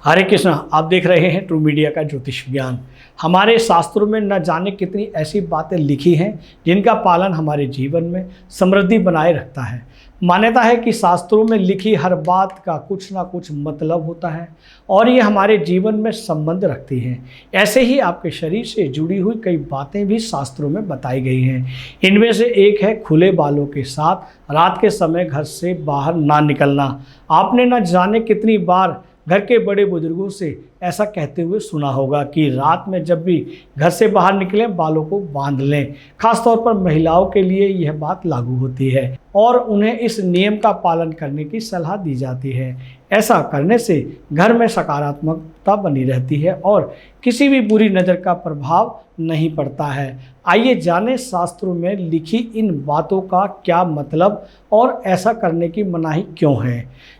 हरे कृष्ण। आप देख रहे हैं ट्रू मीडिया का ज्योतिष ज्ञान। हमारे शास्त्रों में न जाने कितनी ऐसी बातें लिखी हैं जिनका पालन हमारे जीवन में समृद्धि बनाए रखता है। मान्यता है कि शास्त्रों में लिखी हर बात का कुछ ना कुछ मतलब होता है और ये हमारे जीवन में संबंध रखती हैं। ऐसे ही आपके शरीर से जुड़ी हुई कई बातें भी शास्त्रों में बताई गई हैं। इनमें से एक है खुले बालों के साथ रात के समय घर से बाहर ना निकलना। आपने न जाने कितनी बार घर के बड़े बुजुर्गों से ऐसा कहते हुए सुना होगा कि रात में जब भी घर से बाहर निकलें बालों को बांध लें। खासतौर पर महिलाओं के लिए यह बात लागू होती है और उन्हें इस नियम का पालन करने की सलाह दी जाती है। ऐसा करने से घर में सकारात्मकता बनी रहती है और किसी भी बुरी नज़र का प्रभाव नहीं पड़ता है। आइए जानें शास्त्रों में लिखी इन बातों का क्या मतलब और ऐसा करने की मनाही क्यों है।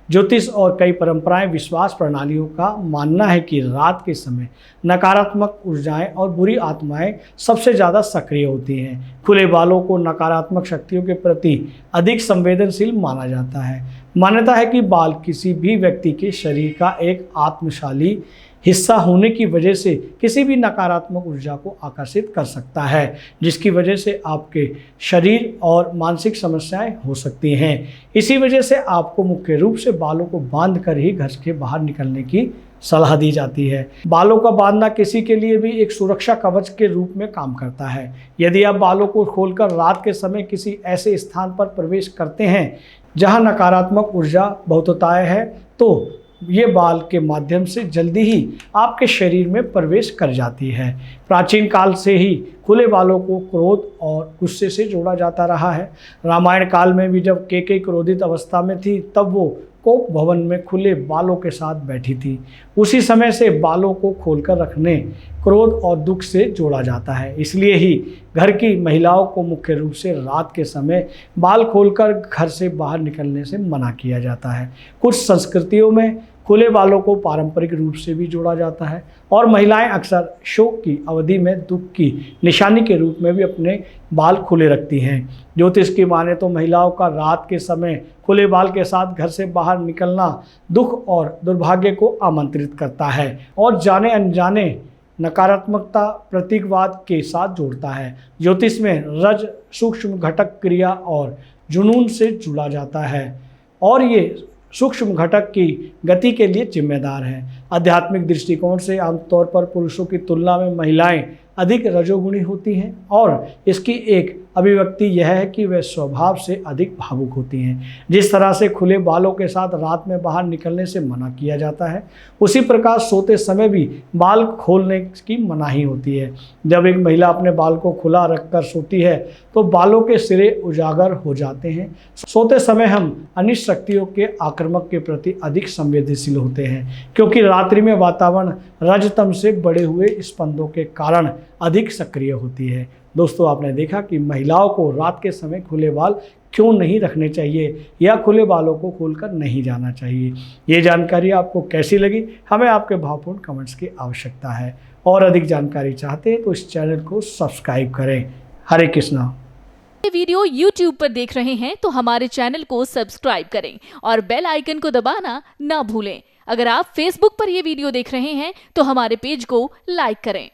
ज्योतिष और कई परंपराएं विश्वास प्रणालियों का मानना है कि रात के समय नकारात्मक ऊर्जाएं और बुरी आत्माएं सबसे ज़्यादा सक्रिय होती हैं। खुले बालों को नकारात्मक शक्तियों के प्रति अधिक संवेदनशील माना जाता है। मान्यता है कि बाल किसी भी व्यक्ति के शरीर का एक आत्मशाली हिस्सा होने की वजह से किसी भी नकारात्मक ऊर्जा को आकर्षित कर सकता है, जिसकी वजह से आपके शरीर और मानसिक समस्याएं हो सकती हैं। इसी वजह से आपको मुख्य रूप से बालों को बांध कर ही घर के बाहर निकलने की सलाह दी जाती है। बालों का बांधना किसी के लिए भी एक सुरक्षा कवच के रूप में काम करता है। यदि आप बालों को खोलकर रात के समय किसी ऐसे स्थान पर प्रवेश करते हैं जहां नकारात्मक ऊर्जा बहुतायत है तो ये बाल के माध्यम से जल्दी ही आपके शरीर में प्रवेश कर जाती है। प्राचीन काल से ही खुले बालों को क्रोध और गुस्से से जोड़ा जाता रहा है। रामायण काल में भी जब कैकेयी क्रोधित अवस्था में थी तब वो कोप भवन में खुले बालों के साथ बैठी थी। उसी समय से बालों को खोलकर रखने क्रोध और दुख से जोड़ा जाता है। इसलिए ही घर की महिलाओं को मुख्य रूप से रात के समय बाल खोलकर घर से बाहर निकलने से मना किया जाता है। कुछ संस्कृतियों में खुले बालों को पारंपरिक रूप से भी जोड़ा जाता है और महिलाएं अक्सर शोक की अवधि में दुख की निशानी के रूप में भी अपने बाल खुले रखती हैं। ज्योतिष की माने तो महिलाओं का रात के समय खुले बाल के साथ घर से बाहर निकलना दुख और दुर्भाग्य को आमंत्रित करता है और जाने अनजाने नकारात्मकता प्रतीकवाद के साथ जोड़ता है। ज्योतिष में रज सूक्ष्म घटक क्रिया और जुनून से जुड़ा जाता है और ये सूक्ष्म घटक की गति के लिए जिम्मेदार है। आध्यात्मिक दृष्टिकोण से आमतौर पर पुरुषों की तुलना में महिलाएं अधिक रजोगुणी होती हैं और इसकी एक अभिव्यक्ति यह है कि वे स्वभाव से अधिक भावुक होती हैं। जिस तरह से खुले बालों के साथ रात में बाहर निकलने से मना किया जाता है उसी प्रकार सोते समय भी बाल खोलने की मनाही होती है। जब एक महिला अपने बाल को खुला रखकर सोती है तो बालों के सिरे उजागर हो जाते हैं। सोते समय हम अनिष्ट शक्तियों के आक्रामक के प्रति अधिक संवेदनशील होते हैं क्योंकि रात्रि में वातावरण रजतम से बढ़े हुए स्पंदों के कारण अधिक सक्रिय होती है। दोस्तों, आपने देखा कि महिलाओं को रात के समय खुले बाल क्यों नहीं रखने चाहिए या खुले बालों को खोलकर नहीं जाना चाहिए। ये जानकारी आपको कैसी लगी हमें आपके भावपूर्ण कमेंट्स की आवश्यकता है और अधिक जानकारी चाहते हैं तो इस चैनल को सब्सक्राइब करें। हरे कृष्णा। ये वीडियो YouTube पर देख रहे हैं तो हमारे चैनल को सब्सक्राइब करें और बेल आइकन को दबाना ना भूलें। अगर आप Facebook पर ये वीडियो देख रहे हैं तो हमारे पेज को लाइक करें।